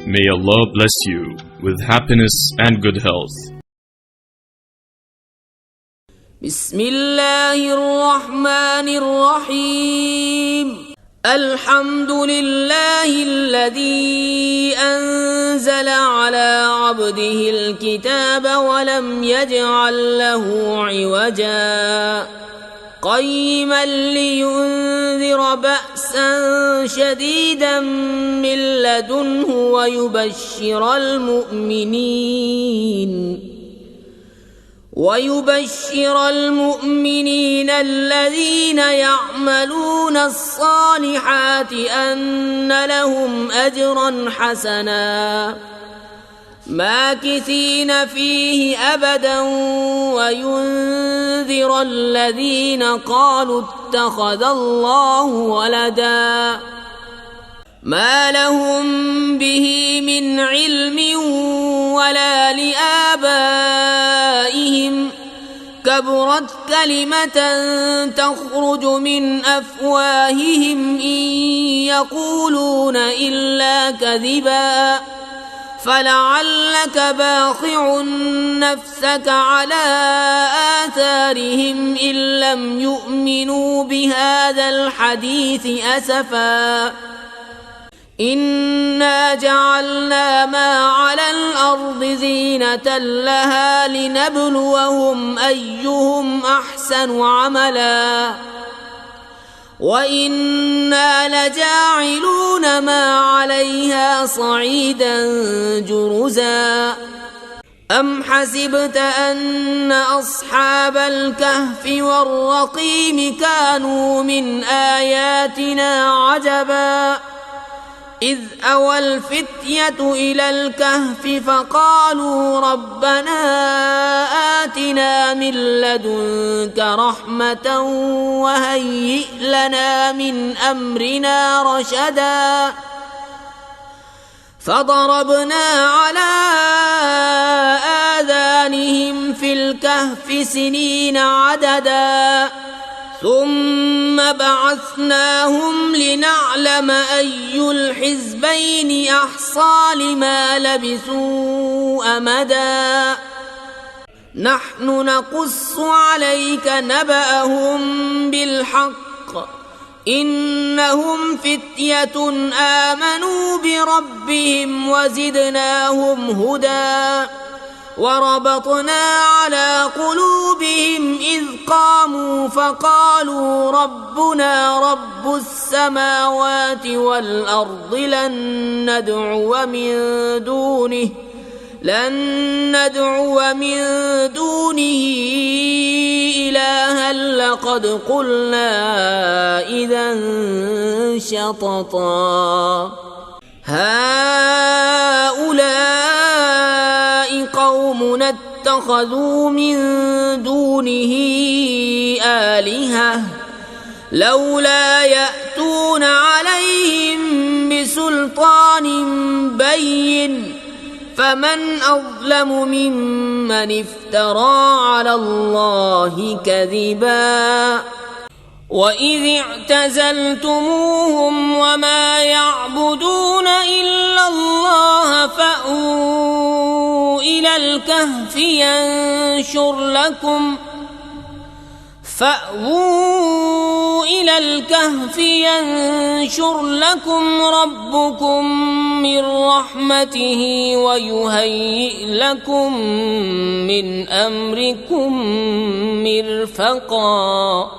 May Allah bless you with happiness and good health. بسم الله الرحمن الرحيم. الحمد لله الذي أنزل على عبده الكتاب ولم يجعل له عوجا قيما لينذر بأسا شديدا من لدنه ويبشر المؤمنين الذين يعملون الصالحات أن لهم أجرا حسنا ماكثين فيه أبدا وينذر الذين قالوا اتخذ الله ولدا ما لهم به من علم ولا لآبائهم كبرت كلمة تخرج من أفواههم إن يقولون إلا كذبا فلعلك باخع نفسك على آثارهم إن لم يؤمنوا بهذا الحديث أسفا إنا جعلنا ما على الأرض زينة لها لنبلوهم أيهم أحسن عملا وإنا لجاعلون ما عليها صعيدا جرزا أم حسبت أن أصحاب الكهف والرقيم كانوا من آياتنا عجبا إذ أوى الفتية إلى الكهف فقالوا ربنا آتنا من لدنك رحمة وهيئ لنا من أمرنا رشدا فضربنا على آذانهم في الكهف سنين عددا ثم بعثناهم لنعلم أي الحزبين أحصى لما لبثوا أمدا نحن نقص عليك نبأهم بالحق إنهم فتية آمنوا بربهم وزدناهم هدى وربطنا على قلوبهم إذ قاموا فقالوا ربنا رب السماوات والأرض لن ندعو من دونه إلها لقد قلنا إذا شططا هؤلاء قوم اتخذوا من دونه آلهة لولا يأتون عليهم بسلطان بين فمن أظلم ممن افترى على الله كذبا وإذ اعتزلتموهم وما يعبدون إلا الله فأووا إلى الكهف ينشر لكم ربكم من رحمته ويهيئ لكم من أمركم مرفقا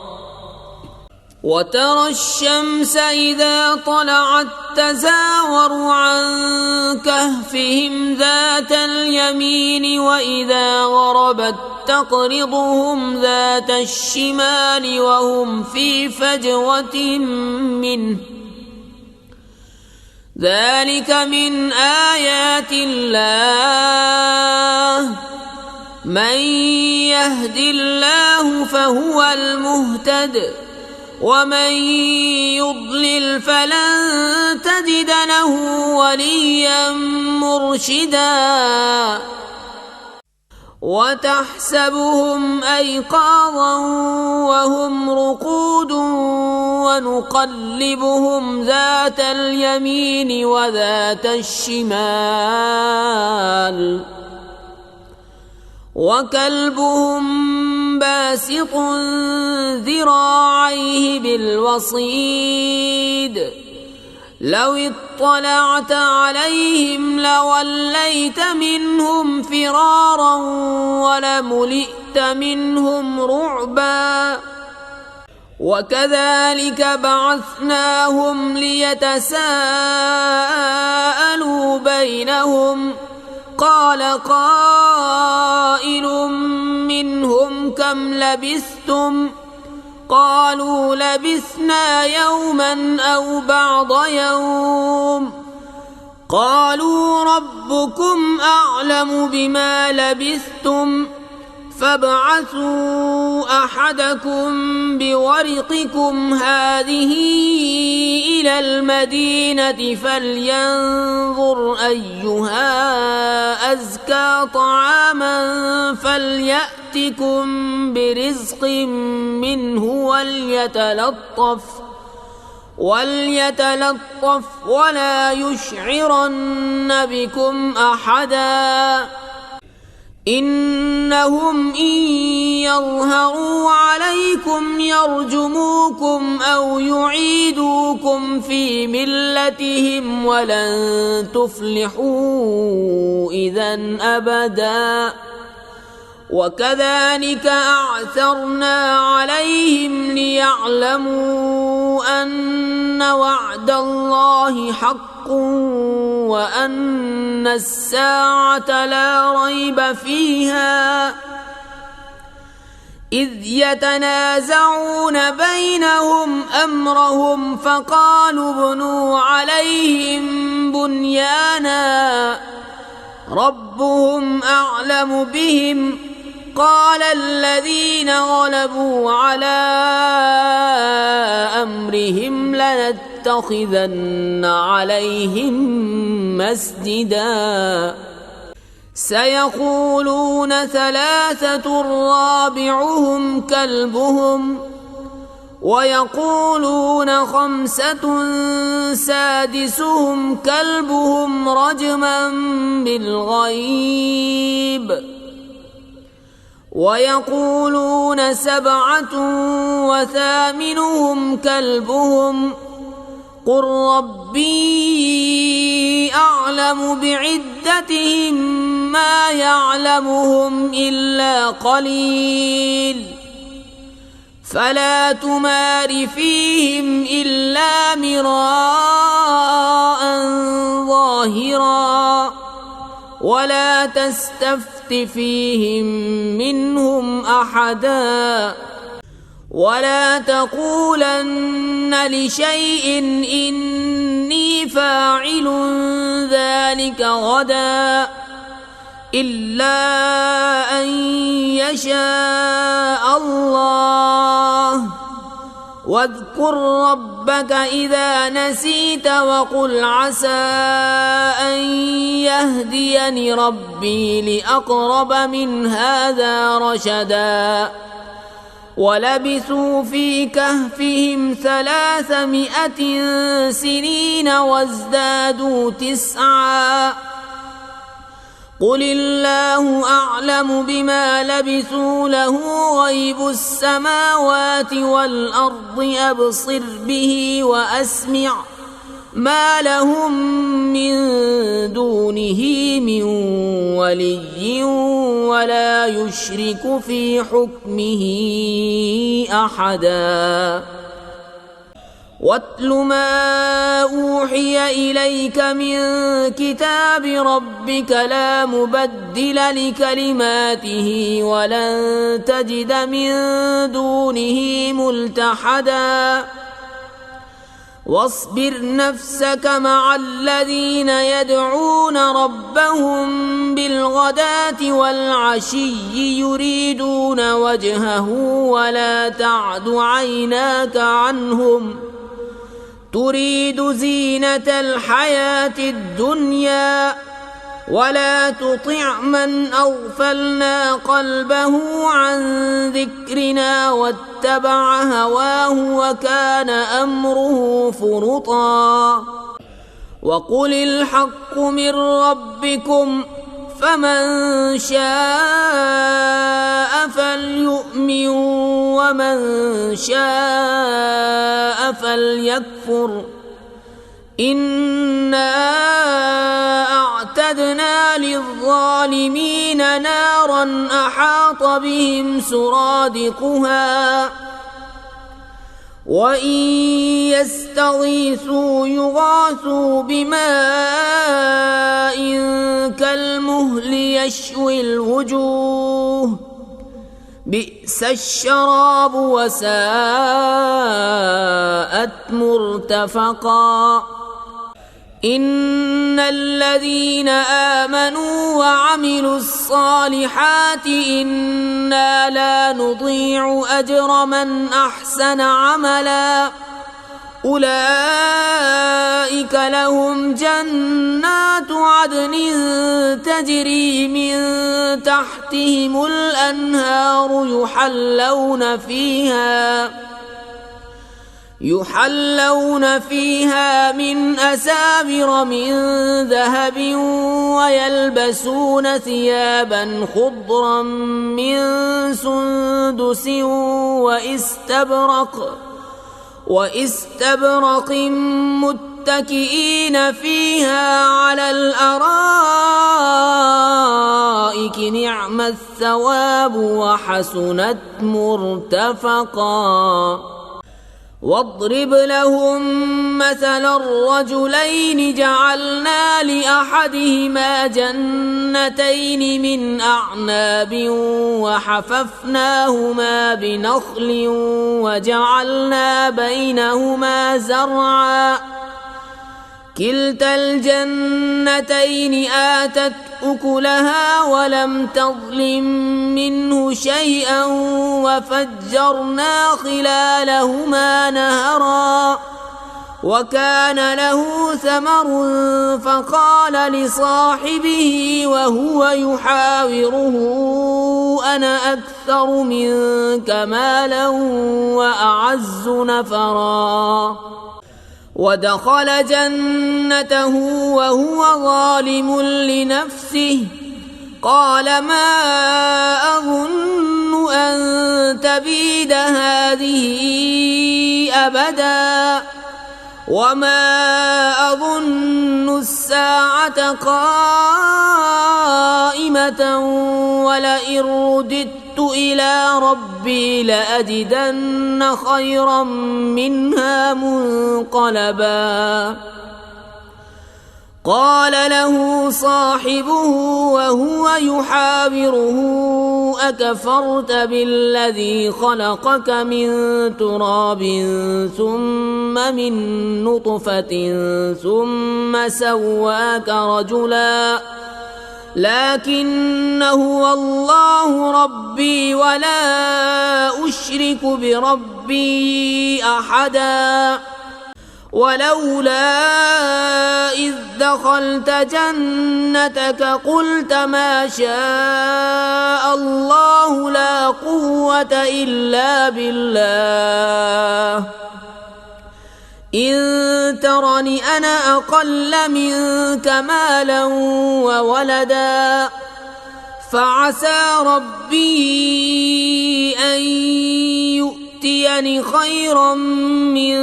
وترى الشمس إذا طلعت تزاور عن كهفهم ذات اليمين وإذا غربت تقرضهم ذات الشمال وهم في فجوة منه ذلك من آيات الله من يهد الله فهو المهتد ومن يضلل فلن تجد له وليا مرشدا وتحسبهم أيقاظا وهم رقود ونقلبهم ذات اليمين وذات الشمال وكلبهم باسط ذراعيه بالوصيد لو اطلعت عليهم لوليت منهم فرارا ولملئت منهم رعبا وكذلك بعثناهم ليتساءلوا بينهم قال قائل منهم كم لبثتم قالوا لبثنا يوما أو بعض يوم قالوا ربكم أعلم بما لبثتم فابعثوا أحدكم بورقكم هذه إلى المدينة فلينظر أيها أزكى طعاما فليأتكم برزق منه وليتلطف ولا يشعرن بكم أحدا إنهم إن يظهروا عليكم يرجموكم أو يعيدوكم في ملتهم ولن تفلحوا إذن أبدا وكذلك أعثرنا عليهم ليعلموا أن وعد الله حق وأن الساعة لا ريب فيها إذ يتنازعون بينهم أمرهم فقالوا ابنوا عليهم بنيانا ربهم أعلم بهم قال الذين غلبوا على أمرهم لنتخذن عليهم مسجدا سيقولون ثلاثة رابعهم كلبهم ويقولون خمسة سادسهم كلبهم رجما بالغيب ويقولون سبعة وثامنهم كلبهم قل ربي أعلم بعدتهم ما يعلمهم إلا قليل فلا تمار فيهم إلا مراء ظاهرا ولا تستفت فيهم منهم أحدا ولا تقولن لشيء إني فاعل ذلك غدا إلا أن يشاء الله واذكر ربك إذا نسيت وقل عسى أن يهديني ربي لأقرب من هذا رشدا ولبثوا في كهفهم 300 سنين وازدادوا 9 قل الله أعلم بما لبثوا له غيب السماوات والأرض أبصر به وأسمع ما لهم من دونه من ولي ولا يشرك في حكمه أحدا واتل ما أوحي إليك من كتاب ربك لا مبدل لكلماته ولن تجد من دونه ملتحدا واصبر نفسك مع الذين يدعون ربهم بالغداة والعشي يريدون وجهه ولا تعد عيناك عنهم تريد زينة الحياة الدنيا ولا تطع من أغفلنا قلبه عن ذكرنا واتبع هواه وكان أمره فرطا وقل الحق من ربكم فمن شاء فليؤمن ومن شاء فليكفر إنا أعتدنا للظالمين نارا أحاط بهم سرادقها وإن يستغيثوا يغاثوا بماء كالمهل يشوي الوجوه بئس الشراب وساءت مرتفقا إن الذين آمنوا وعملوا الصالحات إنا لا نضيع أجر من أحسن عملا أولئك لهم جنات عدن تجري من تحتهم الأنهار يحلون فيها من أساور من ذهب ويلبسون ثيابا خضرا من سندس واستبرق متكئين فيها على الأرائك نعم الثواب وحسنت مرتفقا واضرب لهم مثل الرجلين جعلنا لأحدهما جنتين من أعناب وحففناهما بنخل وجعلنا بينهما زرعا كلتا الجنتين آتت أكلها ولم تظلم منه شيئا وفجرنا خلالهما نهرا وكان له ثمر فقال لصاحبه وهو يحاوره أنا أكثر منك مالا وأعز نفرا ودخل جنته وهو ظالم لنفسه قال ما أظن أن تبيد هذه أبدا وما أظن الساعة قائمة ولئن رددت إلى ربي لأجدن خيرا منها منقلبا قال له صاحبه وهو يحاوره أكفرت بالذي خلقك من تراب ثم من نطفة ثم سواك رجلا لكن هو الله ربي ولا أشرك بربي أحدا ولولا إذ دخلت جنتك قلت ما شاء الله لا قوة إلا بالله إن ترني أنا أقل منك مالا وولدا فعسى ربي أن يؤتيني خيرا من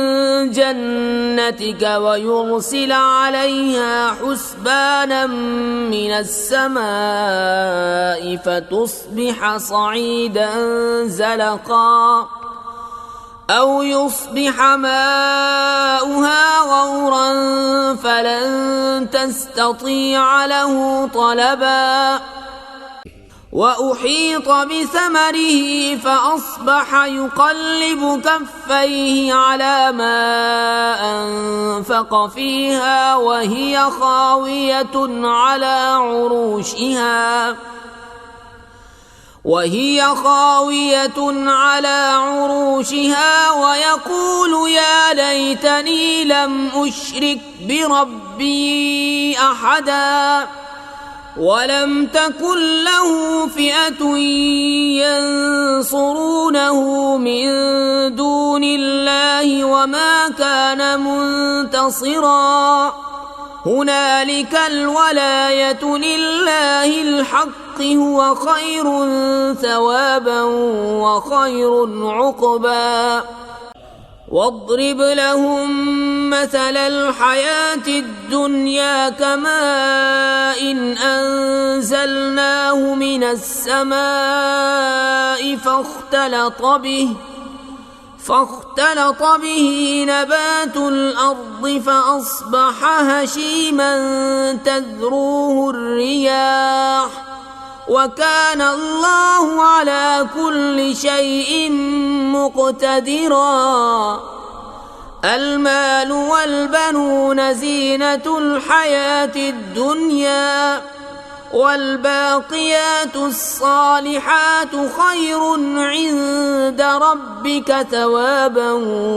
جنتك ويرسل عليها حسبانا من السماء فتصبح صعيدا زلقا أو يصبح ماؤها غورا فلن تستطيع له طلبا وأحيط بثمره فأصبح يقلب كفيه على ما أنفق فيها وهي خاوية على عروشها ويقول يا ليتني لم أشرك بربي أحدا ولم تكن له فئة ينصرونه من دون الله وما كان منتصرا هنالك الولاية لله الحق هو خير ثوابا وخير عقبا واضرب لهم مثل الحياة الدنيا كماء أنزلناه من السماء فاختلط به نبات الأرض فأصبح هشيما تذروه الرياح وكان الله على كل شيء مقتدرا المال والبنون زينة الحياة الدنيا والباقيات الصالحات خير عند ربك ثوابا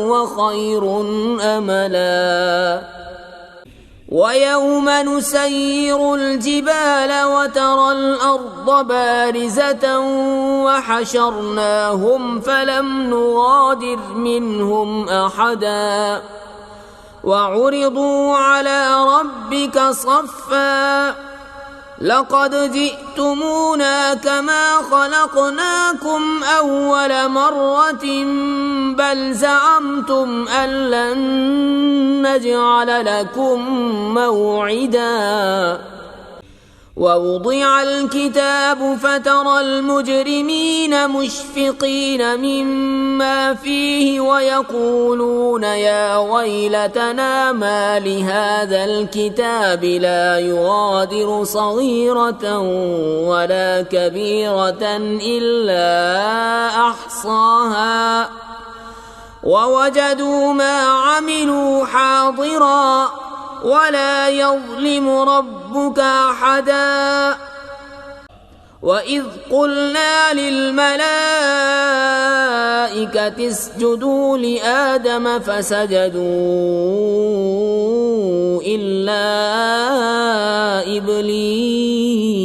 وخير أملا ويوم نسير الجبال وترى الأرض بارزة وحشرناهم فلم نغادر منهم أحدا وعرضوا على ربك صفا لقد جئتمونا كما خلقناكم أول مرة بل زعمتم أن لن نجعل لكم موعدا ووضع الكتاب فترى المجرمين مشفقين مما فيه ويقولون يا ويلتنا ما لهذا الكتاب لا يغادر صغيرة ولا كبيرة إلا أحصاها ووجدوا ما عملوا حاضرا ولا يظلم ربك أحدا وإذ قلنا للملائكة اسجدوا لآدم فسجدوا إلا إبليس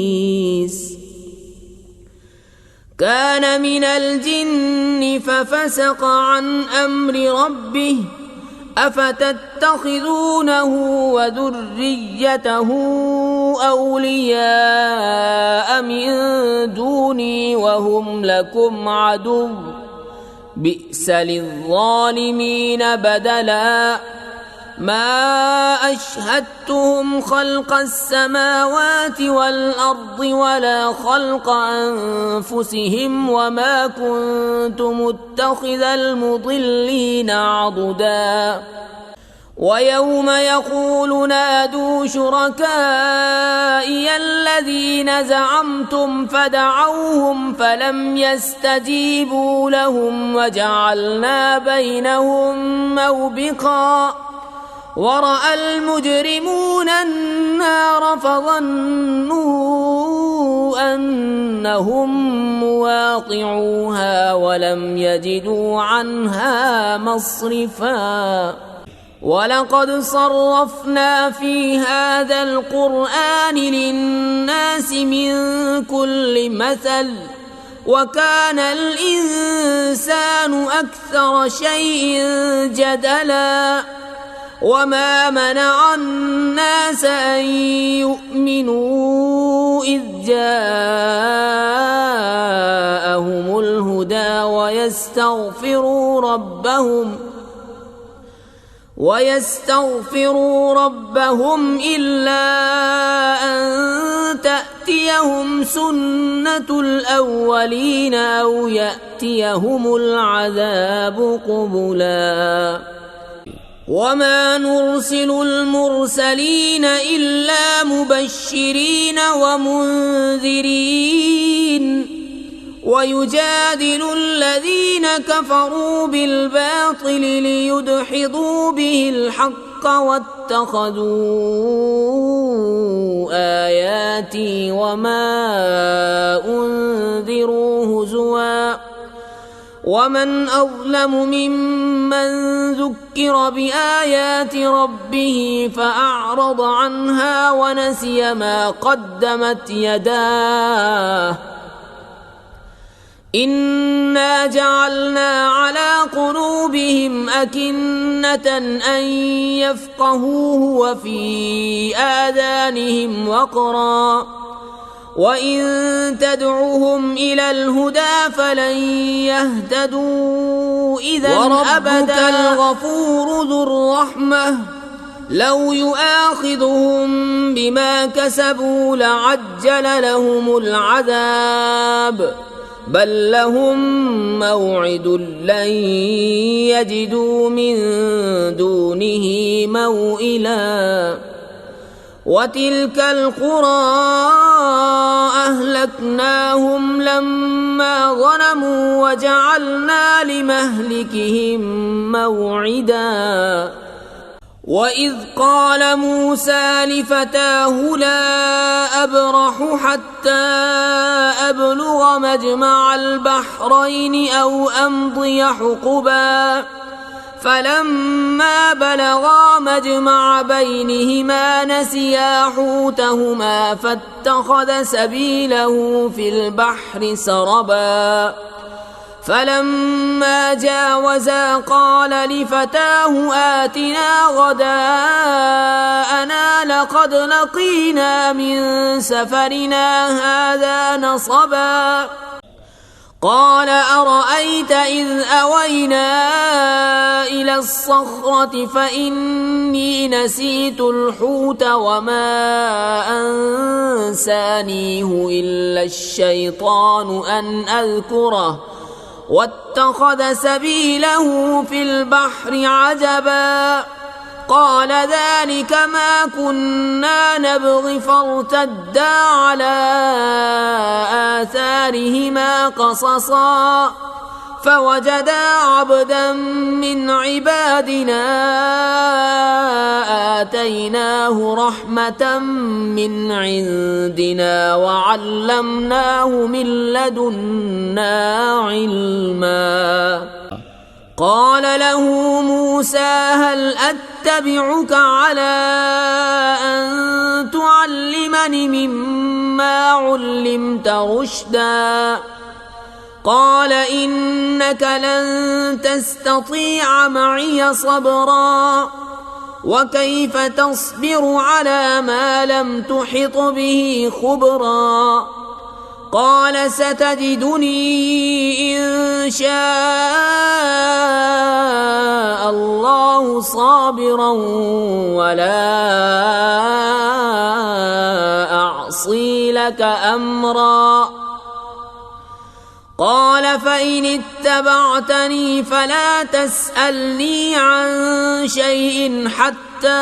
كان من الجن ففسق عن أمر ربه أفتتخذونه وذريته أولياء من دوني وهم لكم عدو بئس للظالمين بدلا ما أشهدتهم خلق السماوات والأرض ولا خلق أنفسهم وما كنت متخذ المضلين عضدا ويوم يقول نادوا شركائي الذين زعمتم فدعوهم فلم يستجيبوا لهم وجعلنا بينهم موبقا ورأى المجرمون النار فظنوا أنهم مواقعوها ولم يجدوا عنها مصرفا ولقد صرفنا في هذا القرآن للناس من كل مثل وكان الإنسان أكثر شيء جدلا وما منع الناس أن يؤمنوا إذ جاءهم الهدى ويستغفروا ربهم إلا أن تأتيهم سنة الأولين أو يأتيهم العذاب قبلا وما نرسل المرسلين إلا مبشرين ومنذرين ويجادل الذين كفروا بالباطل ليدحضوا به الحق واتخذوا آياتي وما أنذروا هزوا ومن أظلم ممن ذكر بآيات ربه فأعرض عنها ونسي ما قدمت يداه إنا جعلنا على قلوبهم أكنة أن يفقهوه وفي آذانهم وقرا وإن تدعوهم إلى الهدى فلن يهتدوا إذا أبدا الغفور ذو الرحمة لو يؤاخذهم بما كسبوا لعجل لهم العذاب بل لهم موعد لن يجدوا من دونه موئلا وتلك القرى أهلكناهم لما ظلموا وجعلنا لمهلكهم موعدا وإذ قال موسى لفتاه لا أبرح حتى أبلغ مجمع البحرين أو أمضي حقبا فلما بلغا مجمع بينهما نسيا حوتهما فاتخذ سبيله في البحر سربا فلما جاوزا قال لفتاه آتنا غداءنا لقد لقينا من سفرنا هذا نصبا قال أرأيت إذ أوينا إلى الصخرة فإني نسيت الحوت وما أنسانيه إلا الشيطان أن أذكره واتخذ سبيله في البحر عجبا قال ذلك ما كنا نبغي فارتدا على آثارهما قصصا فوجدا عبدا من عبادنا آتيناه رحمة من عندنا وعلمناه من لدنا علما قال له موسى هل أتبعك على أن تعلمني مما علمت رشدا قال إنك لن تستطيع معي صبرا وكيف تصبر على ما لم تحط به خبرا قال ستجدني إن شاء الله صابرا ولا أعصي لك أمرا قال فإن اتبعتني فلا تسألني عن شيء حتى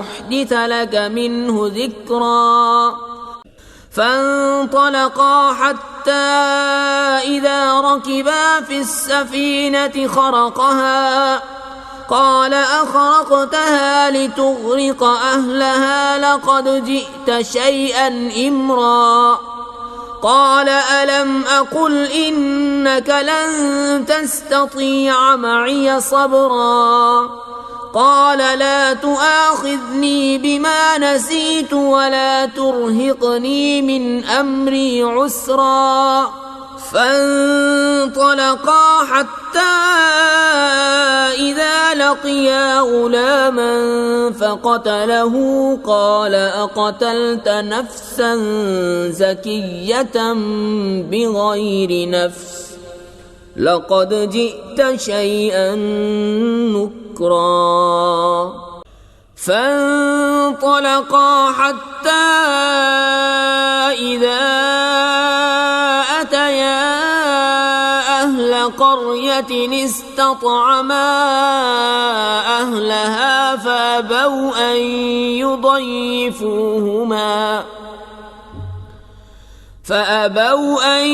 أحدث لك منه ذكرا فانطلقا حتى إذا ركبا في السفينة خرقها قال أخرقتها لتغرق أهلها لقد جئت شيئا إمرا قال ألم أقل إنك لن تستطيع معي صبرا قال لا تؤاخذني بما نسيت ولا ترهقني من أمري عسرا فانطلقا حتى إذا لقيا غلاما فقتله قال أقتلت نفسا زكية بغير نفس لقد جئت شيئا نكرا فانطلقا حتى إذا أتيا أهل قرية استطعما أهلها فأبوا أن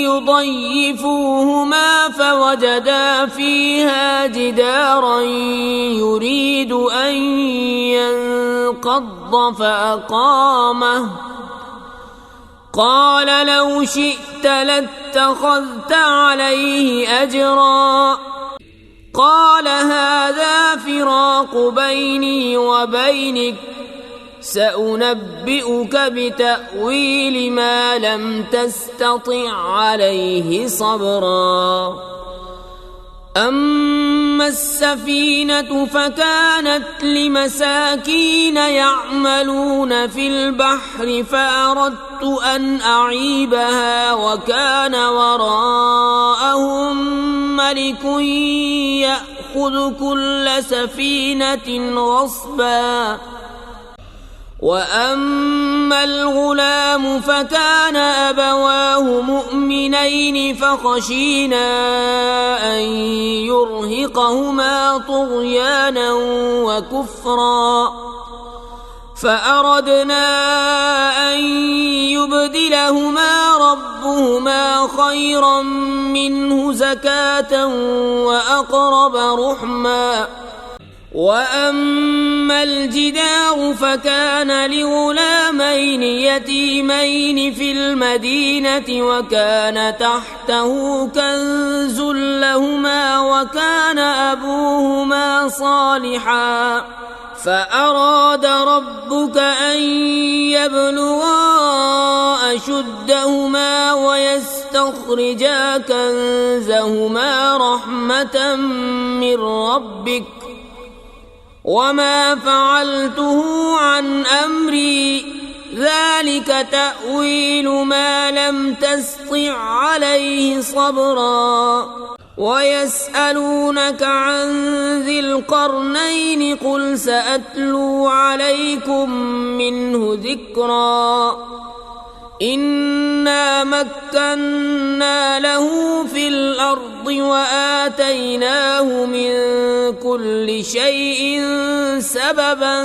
يضيفوهما فوجدا فيها جدارا يريد أن ينقض فأقامه قال لو شئت شئت لاتخذت عليه أجرا. قال هذا فراق بيني وبينك، سأنبئك بتأويل ما لم تستطع عليه صبرا. أما السفينة فكانت لمساكين يعملون في البحر فأردت أن أعيبها وكان وراءهم ملك يأخذ كل سفينة غصبا. وأما الغلام فكان أبواه مؤمنين فخشينا أن يرهقهما طغيانا وكفرا، فأردنا أن يبدلهما ربهما خيرا منه زكاة وأقرب رحما. وأما الجدار فكان لغلامين يتيمين في المدينة وكان تحته كنز لهما وكان أبوهما صالحا، فأراد ربك أن يبلغا أشدهما ويستخرجا كنزهما رحمة من ربك، وما فعلته عن أمري، ذلك تأويل ما لم تستطع عليه صبرا. ويسألونك عن ذي القرنين قل سأتلو عليكم منه ذكرا. إنا مكنا له في الأرض وآتيناه من كل شيء سببا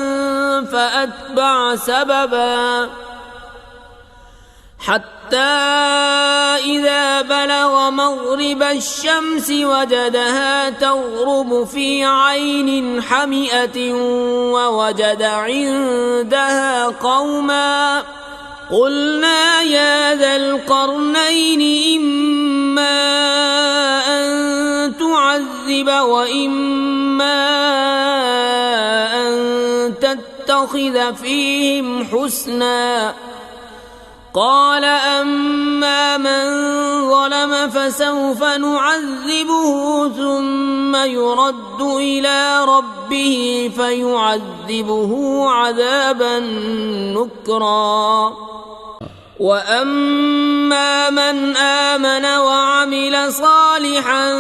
فأتبع سببا حتى إذا بلغ مغرب الشمس وجدها تغرب في عين حمئة ووجد عندها قوما قلنا يا ذا القرنين إما أن تعذب وإما أن تتخذ فيهم حسنا. قال أما من ظلم فسوف نعذبه ثم يرد إلى ربه فيعذبه عذابا نكرا. وأما من آمن وعمل صالحا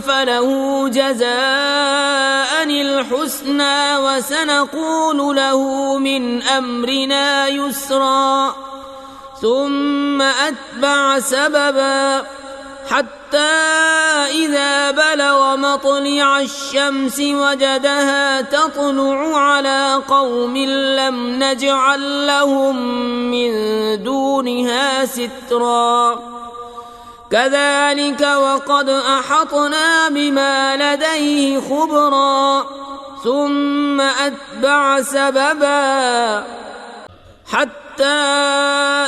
فله جزاء الحسنى وسنقول له من أمرنا يسرا. ثم أتبع سببا حتى إذا بلغ مطلع الشمس وجدها تطلع على قوم لم نجعل لهم من دونها سترا. كذلك وقد أحطنا بما لديه خبرا. ثم أتبع سببا حتى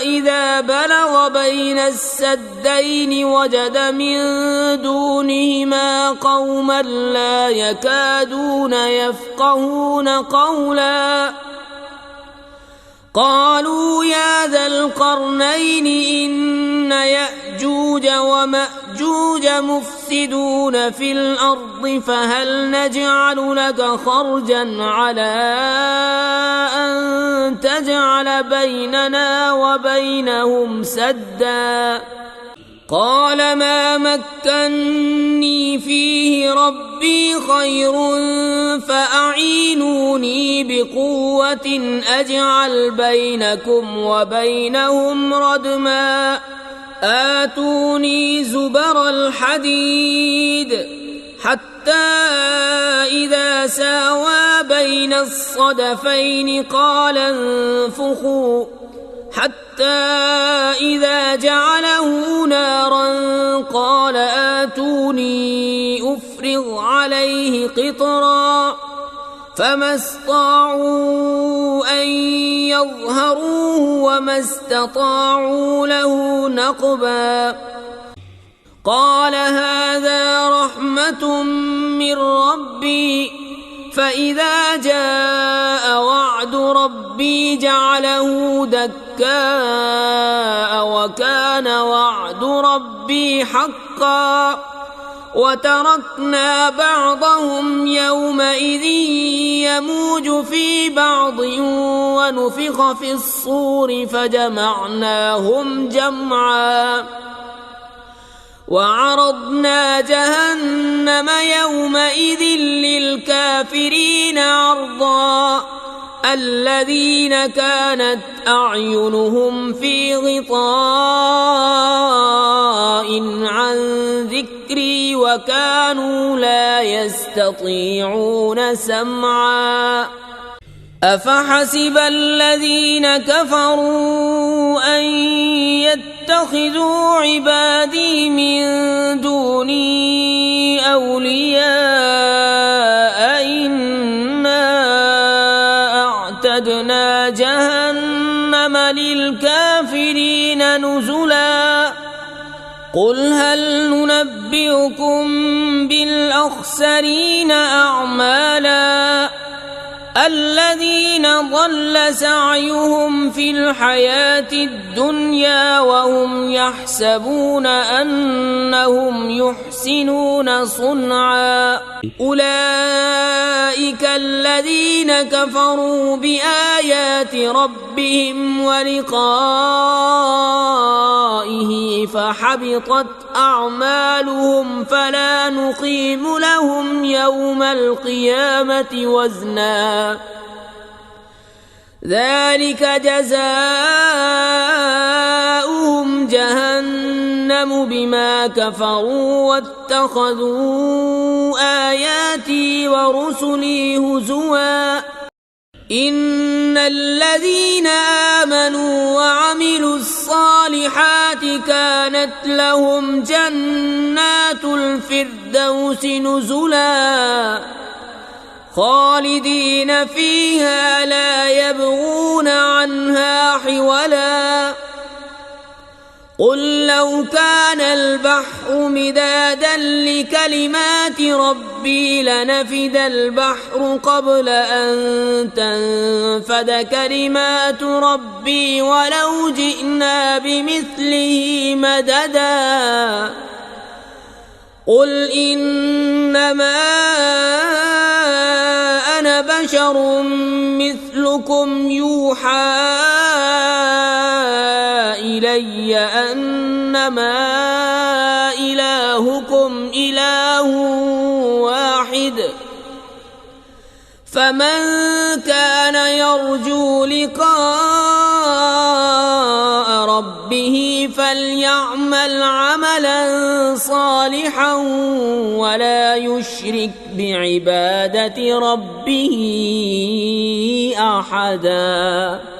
إذا بلغ بين السدين وجد من دونهما قوما لا يكادون يفقهون قولا. قالوا يا ذا القرنين إن يأجوج ومأجوج مفسدون في الأرض فهل نجعل لك خرجا على أن تجعل بيننا وبينهم سدا. قال ما مكني فيه ربي خير فأعينوني بقوة أجعل بينكم وبينهم ردما. آتوني زبر الحديد حتى إذا ساوى بين الصدفين قال انفخوا حتى إذا جعله نارا قال آتوني أفرغ عليه قطرا. فما استطاعوا أن يظهروه وما استطاعوا له نقبا قال هذا رحمة من ربي فإذا جاء وعد ربي جعله دكاء وكان وعد ربي حقا وتركنا بعضهم يومئذ يموج في بعض ونفخ في الصور فجمعناهم جمعا وعرضنا جهنم يومئذ للكافرين عرضا الذين كانت أعينهم في غطاء عن ذكري وكانوا لا يستطيعون سمعا أفحسب الذين كفروا أن يتخذوا عبادي من دوني أولياء إنا أعتدنا جهنم للكافرين نزلا قل هل ننبئكم بالأخسرين أعمالا الذين ضل سعيهم في الحياة الدنيا وهم يحسبون أنهم يحسنون صنعا أولئك الذين كفروا بآيات ربهم ولقائه فحبطت أعمالهم فلا نقيم لهم يوم القيامة وزنا ذلك جزاؤهم جهنم بما كفروا واتخذوا آياتي ورسلي هزوا إن الذين آمنوا وعملوا الصالحات كانت لهم جنات الفردوس نزلا خالدين فيها لا يبغون عنها حولا قل لو كان البحر مدادا لكلمات ربي لنفد البحر قبل أن تنفد كلمات ربي ولو جئنا بمثله مددا قل إنما أنا بشر مثلكم يوحى إلي أنما إلهكم إله واحد فمن كان يرجو لقاء ربه فليعمل عملا صالحا ولا يشرك بعبادة ربه أحدا.